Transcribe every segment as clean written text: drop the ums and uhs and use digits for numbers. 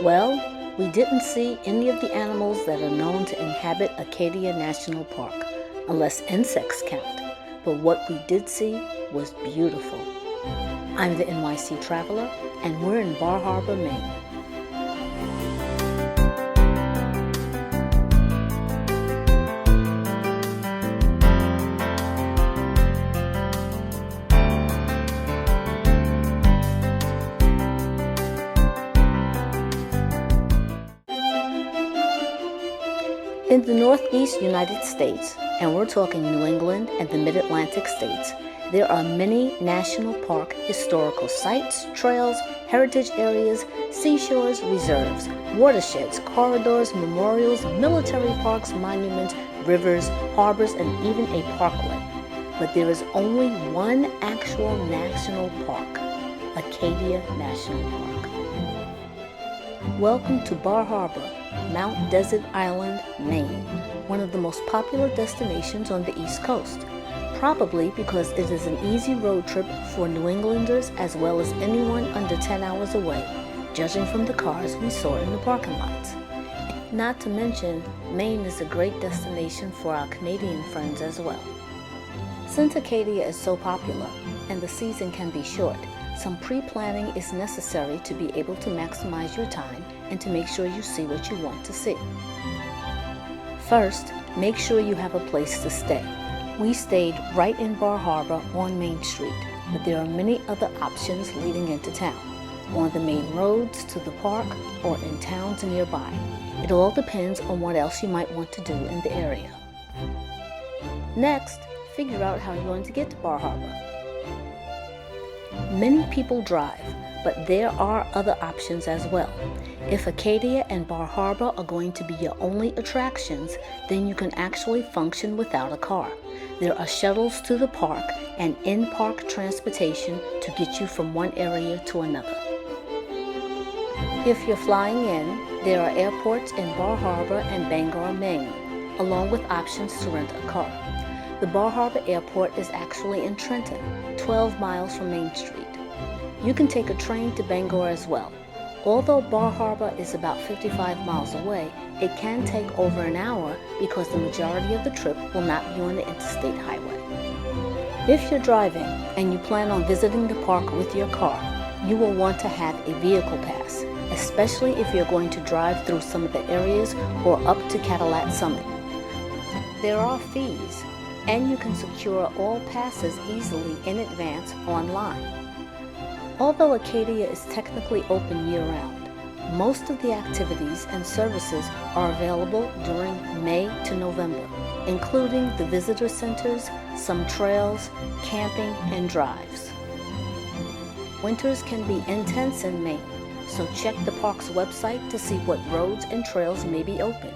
Well, we didn't see any of the animals that are known to inhabit Acadia National Park, unless insects count, but what we did see was beautiful. I'm the NYC Traveler, and we're in Bar Harbor, Maine. In the Northeast United States, and we're talking New England and the Mid-Atlantic states, there are many national park historical sites, trails, heritage areas, seashores, reserves, watersheds, corridors, memorials, military parks, monuments, rivers, harbors, and even a parkway. But there is only one actual national park, Acadia National Park. Welcome to Bar Harbor, Mount Desert Island, Maine, one of the most popular destinations on the East Coast, probably because it is an easy road trip for New Englanders as well as anyone under 10 hours away, judging from the cars we saw in the parking lots. Not to mention, Maine is a great destination for our Canadian friends as well. Since Acadia is so popular and the season can be short, some pre-planning is necessary to be able to maximize your time and to make sure you see what you want to see. First, make sure you have a place to stay. We stayed right in Bar Harbor on Main Street, but there are many other options leading into town, on the main roads to the park, or in towns nearby. It all depends on what else you might want to do in the area. Next, figure out how you're going to get to Bar Harbor. Many people drive, but there are other options as well. If Acadia and Bar Harbor are going to be your only attractions, then you can actually function without a car. There are shuttles to the park and in-park transportation to get you from one area to another. If you're flying in, there are airports in Bar Harbor and Bangor, Maine, along with options to rent a car. The Bar Harbor Airport is actually in Trenton, 12 miles from Main Street. You can take a train to Bangor as well. Although Bar Harbor is about 55 miles away, it can take over an hour because the majority of the trip will not be on the interstate highway. If you're driving and you plan on visiting the park with your car, you will want to have a vehicle pass, especially if you're going to drive through some of the areas or up to Cadillac Summit. There are fees, and you can secure all passes easily in advance online. Although Acadia is technically open year-round, most of the activities and services are available during May to November, including the visitor centers, some trails, camping, and drives. Winters can be intense in Maine, so check the park's website to see what roads and trails may be open.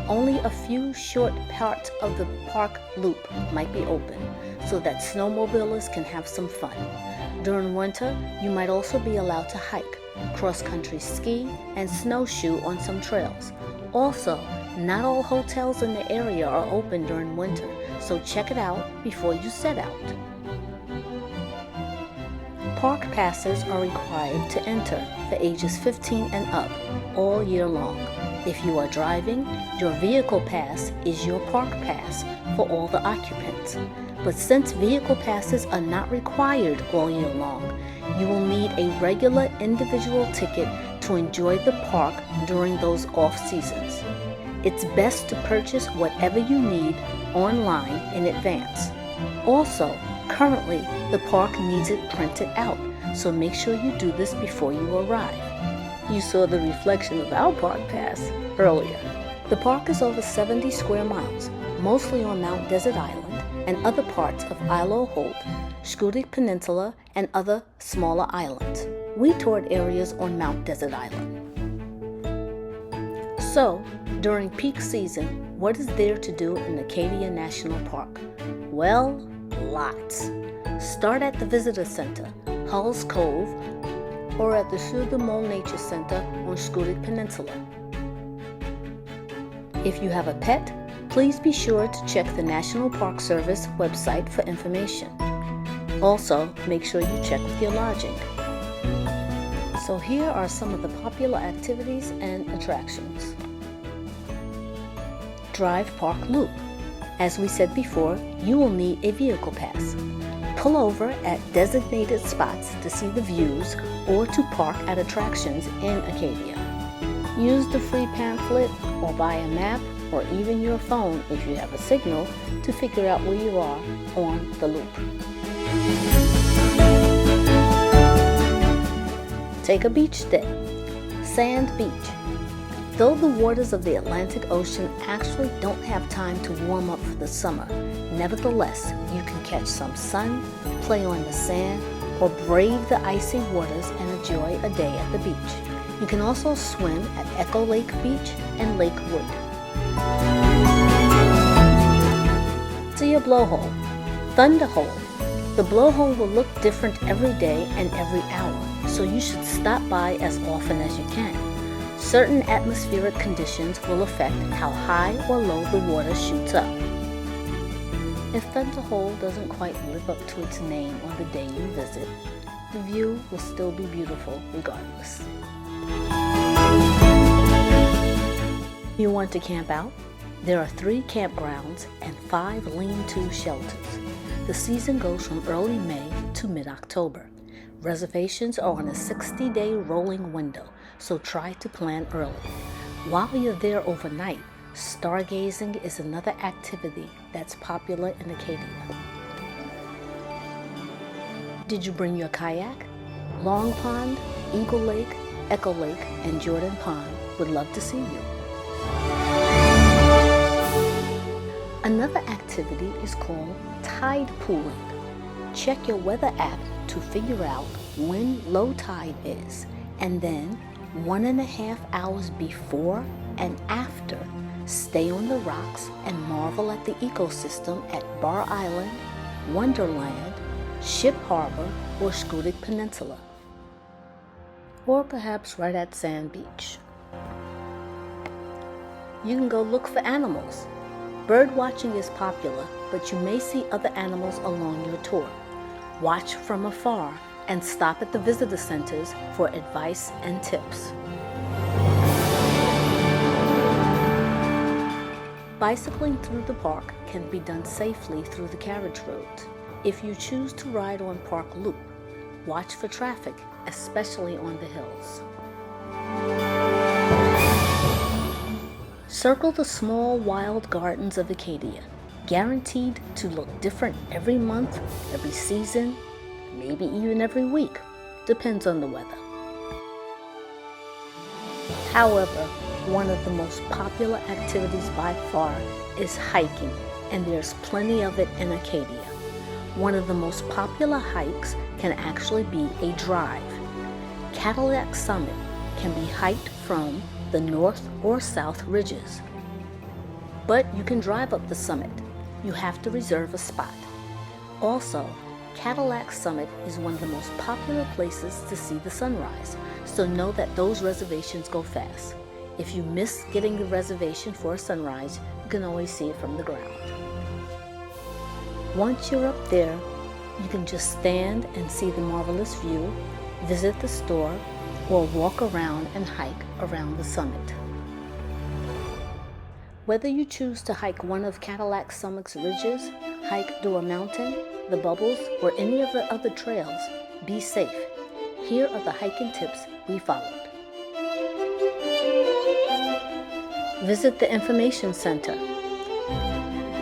Only a few short parts of the park loop might be open, so that snowmobilers can have some fun. During winter, you might also be allowed to hike, cross-country ski, and snowshoe on some trails. Also, not all hotels in the area are open during winter, so check it out before you set out. Park passes are required to enter for ages 15 and up all year long. If you are driving, your vehicle pass is your park pass for all the occupants. But since vehicle passes are not required all year long, you will need a regular individual ticket to enjoy the park during those off seasons. It's best to purchase whatever you need online in advance. Also, currently, the park needs it printed out, so make sure you do this before you arrive. You saw the reflection of our park pass earlier. The park is over 70 square miles, mostly on Mount Desert Island and other parts of Isle au Haut, Schuylkill Peninsula, and other smaller islands. We toured areas on Mount Desert Island. So, during peak season, what is there to do in Acadia National Park? Well, lots. Start at the Visitor Center, Hulls Cove, or at the Sur de Mole Nature Center on Schuylkill Peninsula. If you have a pet, please be sure to check the National Park Service website for information. Also, make sure you check with your lodging. So here are some of the popular activities and attractions. Drive Park Loop. As we said before, you will need a vehicle pass. Pull over at designated spots to see the views or to park at attractions in Acadia. Use the free pamphlet or buy a map or even your phone if you have a signal to figure out where you are on the loop. Take a beach day. Sand Beach. Though the waters of the Atlantic Ocean actually don't have time to warm up for the summer, nevertheless, you can catch some sun, play on the sand, or brave the icy waters and enjoy a day at the beach. You can also swim at Echo Lake Beach and Lake Wood. See a blowhole. Thunder Hole. The blowhole will look different every day and every hour, so you should stop by as often as you can. Certain atmospheric conditions will affect how high or low the water shoots up. If Thunder Hole doesn't quite live up to its name on the day you visit, the view will still be beautiful regardless. You want to camp out? There are 3 campgrounds and 5 lean-to shelters. The season goes from early May to mid-October. Reservations are on a 60-day rolling window, so try to plan early. While you're there overnight, stargazing is another activity that's popular in Acadia. Did you bring your kayak? Long Pond, Eagle Lake, Echo Lake, and Jordan Pond would love to see you. Another activity is called tide pooling. Check your weather app to figure out when low tide is, and then 1.5 hours before and after, stay on the rocks and marvel at the ecosystem at Bar Island, Wonderland, Ship Harbor, or Scudic Peninsula. Or perhaps right at Sand Beach. You can go look for animals. Bird watching is popular, but you may see other animals along your tour. Watch from afar and stop at the visitor centers for advice and tips. Bicycling through the park can be done safely through the carriage roads. If you choose to ride on Park Loop, watch for traffic, especially on the hills. Circle the small wild gardens of Acadia, guaranteed to look different every month, every season, maybe even every week. Depends on the weather. However, one of the most popular activities by far is hiking, and there's plenty of it in Acadia. One of the most popular hikes can actually be a drive. Cadillac Summit can be hiked from the north or south ridges. But you can drive up the summit. You have to reserve a spot. Also, Cadillac Summit is one of the most popular places to see the sunrise, so know that those reservations go fast. If you miss getting the reservation for a sunrise, you can always see it from the ground. Once you're up there, you can just stand and see the marvelous view, visit the store, or walk around and hike around the summit. Whether you choose to hike one of Cadillac Summit's ridges, hike Door Mountain, the Bubbles, or any of the other trails, be safe. Here are the hiking tips we followed. Visit the information center.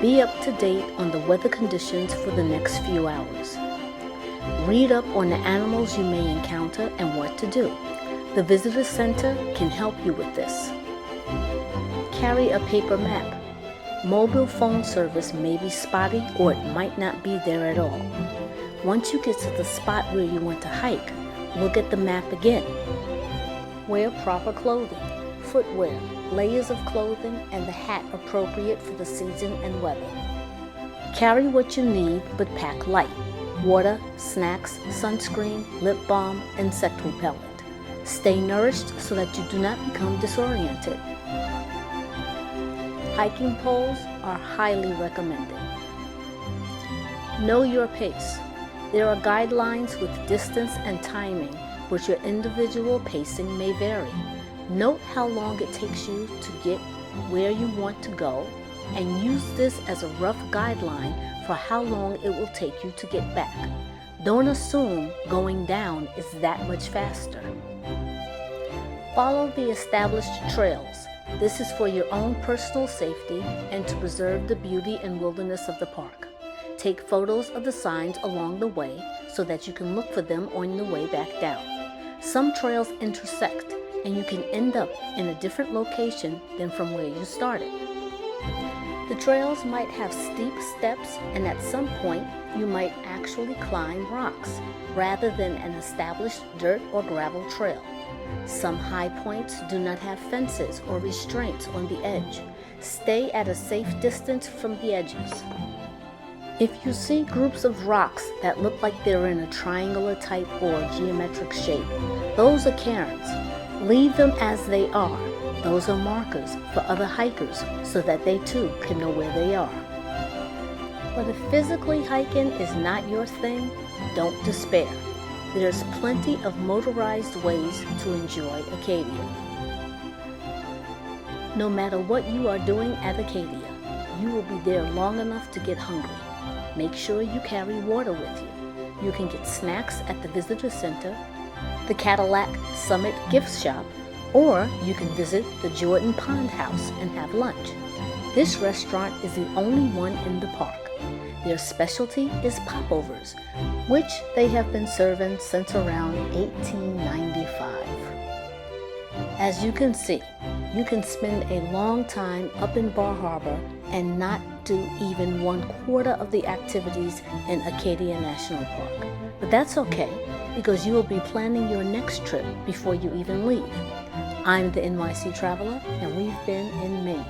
Be up to date on the weather conditions for the next few hours. Read up on the animals you may encounter and what to do. The visitor center can help you with this. Carry a paper map. Mobile phone service may be spotty or it might not be there at all. Once you get to the spot where you want to hike, look at the map again. Wear proper clothing, footwear, layers of clothing, and the hat appropriate for the season and weather. Carry what you need, but pack light. Water, snacks, sunscreen, lip balm, insect repellent. Stay nourished so that you do not become disoriented. Hiking poles are highly recommended. Know your pace. There are guidelines with distance and timing, but your individual pacing may vary. Note how long it takes you to get where you want to go, and use this as a rough guideline for how long it will take you to get back. Don't assume going down is that much faster. Follow the established trails. This is for your own personal safety and to preserve the beauty and wilderness of the park. Take photos of the signs along the way so that you can look for them on the way back down. Some trails intersect, and you can end up in a different location than from where you started. The trails might have steep steps, and at some point you might actually climb rocks rather than an established dirt or gravel trail. Some high points do not have fences or restraints on the edge. Stay at a safe distance from the edges. If you see groups of rocks that look like they're in a triangular type or geometric shape, those are cairns. Leave them as they are. Those are markers for other hikers so that they too can know where they are. But if physically hiking is not your thing, don't despair. There's plenty of motorized ways to enjoy Acadia. No matter what you are doing at Acadia, you will be there long enough to get hungry. Make sure you carry water with you. You can get snacks at the visitor center, the Cadillac Summit gift shop, or you can visit the Jordan Pond House and have lunch. This restaurant is the only one in the park. Their specialty is popovers, which they have been serving since around 1895. As you can see, you can spend a long time up in Bar Harbor and not do even 1/4 of the activities in Acadia National Park. But that's okay, because you will be planning your next trip before you even leave. I'm the NYC Traveler, and we've been in Maine.